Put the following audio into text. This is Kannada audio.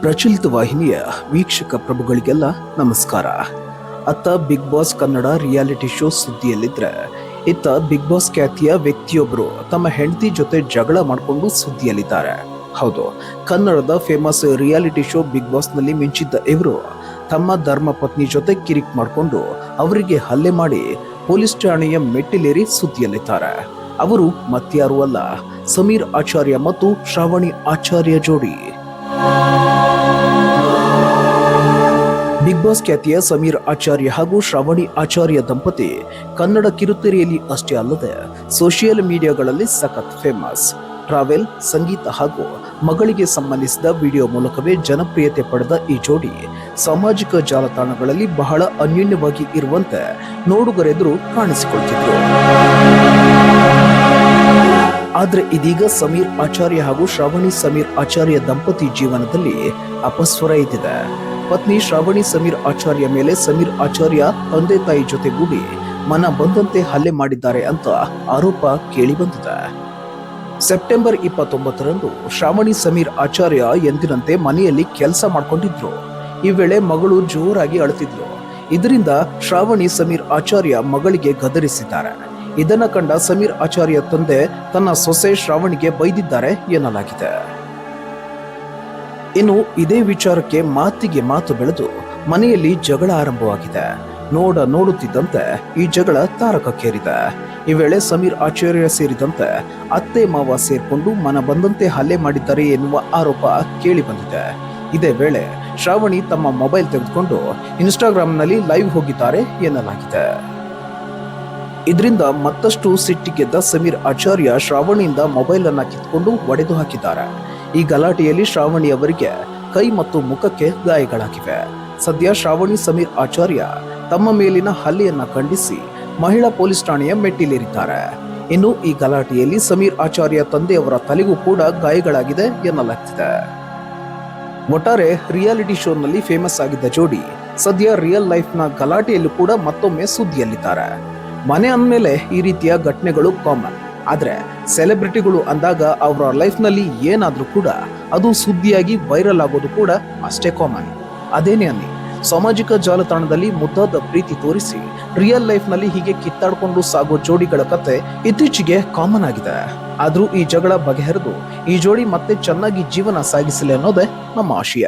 ಪ್ರಚಲಿತ ವಾಹಿನಿಯ ವೀಕ್ಷಕ ಪ್ರಭುಗಳಿಗೆಲ್ಲ ನಮಸ್ಕಾರ. ಅತ್ತ big boss Kannada reality show ಸುದ್ದಿಯಲ್ಲಿದ್ರೆ, ಇತ್ತ ಬಿಗ್ ಬಾಸ್ ಖ್ಯಾತಿಯ ವ್ಯಕ್ತಿಯೊಬ್ಬರು ತಮ್ಮ ಹೆಂಡತಿ ಜೊತೆ ಜಗಳ ಮಾಡಿಕೊಂಡು ಸುದ್ದಿಯಲ್ಲಿದ್ದಾರೆ. ಹೌದು, ಕನ್ನಡದ famous reality show Bigg Boss ನಲ್ಲಿ ಮಿಂಚಿದ್ದ ಇವರು ತಮ್ಮ ಧರ್ಮ ಪತ್ನಿ ಜೊತೆ ಕಿರಿಕ್ ಮಾಡಿಕೊಂಡು ಅವರಿಗೆ ಹಲ್ಲೆ ಮಾಡಿ ಪೊಲೀಸ್ ಠಾಣೆಯ ಮೆಟ್ಟಿಲೇರಿ ಸುದ್ದಿಯಲ್ಲಿದ್ದಾರೆ. ಅವರು ಮತ್ಯಾರೂ ಅಲ್ಲ, ಸಮೀರ್ ಆಚಾರ್ಯ ಮತ್ತು ಶ್ರಾವಣಿ ಆಚಾರ್ಯ ಜೋಡಿ. ಬಿಗ್ ಬಾಸ್ ಖ್ಯಾತಿಯ ಸಮೀರ್ ಆಚಾರ್ಯ ಹಾಗೂ ಶ್ರಾವಣಿ ಆಚಾರ್ಯ ದಂಪತಿ ಕನ್ನಡ ಕಿರುತೆರೆಯಲ್ಲಿ ಅಷ್ಟೇ ಅಲ್ಲದೆ ಸೋಷಿಯಲ್ ಮೀಡಿಯಾಗಳಲ್ಲಿ ಸಖತ್ ಫೇಮಸ್. ಟ್ರಾವೆಲ್, ಸಂಗೀತ ಹಾಗೂ ಮಗಳಿಗೆ ಸಂಬಂಧಿಸಿದ ವಿಡಿಯೋ ಮೂಲಕವೇ ಜನಪ್ರಿಯತೆ ಪಡೆದ ಈ ಜೋಡಿ ಸಾಮಾಜಿಕ ಜಾಲತಾಣಗಳಲ್ಲಿ ಬಹಳ ಅನ್ಯೋನ್ಯವಾಗಿ ಇರುವಂತೆ ನೋಡುಗರೆದುರು ಕಾಣಿಸಿಕೊಳ್ತಿದ್ರು. ಆದ್ರೆ ಇದೀಗ ಸಮೀರ್ ಆಚಾರ್ಯ ಹಾಗೂ ಶ್ರಾವಣಿ ಸಮೀರ್ ಆಚಾರ್ಯ ದಂಪತಿ ಜೀವನದಲ್ಲಿ ಅಪಸ್ವರ ಇದ್ದಿದೆ. ಪತ್ನಿ ಶ್ರಾವಣಿ ಸಮೀರ್ ಆಚಾರ್ಯ ಮೇಲೆ ಸಮೀರ್ ಆಚಾರ್ಯ ತಂದೆ ತಾಯಿ ಜೊತೆಗೂಡಿ ಮನ ಬಂದಂತೆ ಹಲ್ಲೆ ಮಾಡಿದ್ದಾರೆ ಅಂತ ಆರೋಪ ಕೇಳಿ ಬಂದಿದೆ. ಸೆಪ್ಟೆಂಬರ್ 29ರಂದು ಶ್ರಾವಣಿ ಸಮೀರ್ ಆಚಾರ್ಯ ಎಂದಿನಂತೆ ಮನೆಯಲ್ಲಿ ಕೆಲಸ ಮಾಡ್ಕೊಂಡಿದ್ರು. ಈ ವೇಳೆ ಮಗಳು ಜೋರಾಗಿ ಅಳುತ್ತಿದ್ಲು. ಇದರಿಂದ ಶ್ರಾವಣಿ ಸಮೀರ್ ಆಚಾರ್ಯ ಮಗಳಿಗೆ ಗದರಿಸಿದ್ದಾರೆ. ಇದನ್ನ ಕಂಡ ಸಮೀರ್ ಆಚಾರ್ಯ ತಂದೆ ತನ್ನ ಸೊಸೆ ಶ್ರಾವಣಿಗೆ ಬೈದಿದ್ದಾರೆ ಎನ್ನಲಾಗಿದೆ. ಇನ್ನು ಇದೇ ವಿಚಾರಕ್ಕೆ ಮಾತಿಗೆ ಮಾತು ಬೆಳೆದು ಮನೆಯಲ್ಲಿ ಜಗಳ ಆರಂಭವಾಗಿದೆ. ನೋಡುತ್ತಿದ್ದಂತೆ ಈ ಜಗಳ ತಾರಕಕ್ಕೇರಿದೆ. ಈ ವೇಳೆ ಸಮೀರ್ ಆಚಾರ್ಯ ಸೇರಿದಂತೆ ಅತ್ತೆ ಮಾವ ಸೇರ್ಕೊಂಡು ಮನ ಬಂದಂತೆ ಹಲ್ಲೆ ಮಾಡಿದ್ದಾರೆ ಎನ್ನುವ ಆರೋಪ ಕೇಳಿ ಬಂದಿದೆ. ಇದೇ ವೇಳೆ ಶ್ರಾವಣಿ ತಮ್ಮ ಮೊಬೈಲ್ ತೆಗೆದುಕೊಂಡು ಇನ್ಸ್ಟಾಗ್ರಾಂನಲ್ಲಿ ಲೈವ್ ಹೋಗಿದ್ದಾರೆ ಎನ್ನಲಾಗಿದೆ. ಇದರಿಂದ ಮತ್ತಷ್ಟು ಸಿಟ್ಟಿಗೆದ್ದ ಸಮೀರ್ ಆಚಾರ್ಯ ಶ್ರಾವಣಿಯಿಂದ ಮೊಬೈಲ್ ಅನ್ನ ಕಿತ್ಕೊಂಡು ಒಡೆದು ಹಾಕಿದ್ದಾರೆ. ಈ ಗಲಾಟೆಯಲ್ಲಿ ಶ್ರಾವಣಿ ಅವರಿಗೆ ಕೈ ಮತ್ತು ಮುಖಕ್ಕೆ ಗಾಯಗಳಾಗಿವೆ. ಸದ್ಯ ಶ್ರಾವಣಿ ಸಮೀರ್ ಆಚಾರ್ಯ ತಮ್ಮ ಮೇಲಿನ ಹಲ್ಲೆಯನ್ನ ಖಂಡಿಸಿ ಮಹಿಳಾ ಪೊಲೀಸ್ ಠಾಣೆಯ ಮೆಟ್ಟಿಲೇರಿದ್ದಾರೆ. ಇನ್ನು ಈ ಗಲಾಟೆಯಲ್ಲಿ ಸಮೀರ್ ಆಚಾರ್ಯ ತಂದೆಯವರ ತಲೆಗೂ ಕೂಡ ಗಾಯಗಳಾಗಿದೆ ಎನ್ನಲಾಗ್ತಿದೆ. ಒಟ್ಟಾರೆ ರಿಯಾಲಿಟಿ ಶೋನಲ್ಲಿ ಫೇಮಸ್ ಆಗಿದ್ದ ಜೋಡಿ ಸದ್ಯ ರಿಯಲ್ ಲೈಫ್ ನ ಗಲಾಟೆಯಲ್ಲೂ ಕೂಡ ಮತ್ತೊಮ್ಮೆ ಸುದ್ದಿಯಲ್ಲಿದ್ದಾರೆ. ಮನೆ ಅಂದಮೇಲೆ ಈ ರೀತಿಯ ಘಟನೆಗಳು ಕಾಮನ್. ಆದ್ರೆ ಸೆಲೆಬ್ರಿಟಿಗಳು ಅಂದಾಗ ಅವರ ಲೈಫ್ ನಲ್ಲಿ ಏನಾದ್ರೂ ಕೂಡ ಅದು ಸುದ್ದಿಯಾಗಿ ವೈರಲ್ ಆಗೋದು ಕೂಡ ಅಷ್ಟೇ ಕಾಮನ್. ಅದೇನೇ ಅನ್ನಿ, ಸಾಮಾಜಿಕ ಜಾಲತಾಣದಲ್ಲಿ ಮುದ್ದಾದ ಪ್ರೀತಿ ತೋರಿಸಿ ರಿಯಲ್ ಲೈಫ್ ನಲ್ಲಿ ಹೀಗೆ ಕಿತ್ತಾಡ್ಕೊಂಡು ಸಾಗೋ ಜೋಡಿಗಳ ಕತೆ ಇತ್ತೀಚೆಗೆ ಕಾಮನ್ ಆಗಿದೆ. ಆದ್ರೂ ಈ ಜಗಳ ಬಗೆಹರಿದು ಈ ಜೋಡಿ ಮತ್ತೆ ಚೆನ್ನಾಗಿ ಜೀವನ ಸಾಗಿಸಲಿ ಅನ್ನೋದೇ ನಮ್ಮ ಆಶಯ.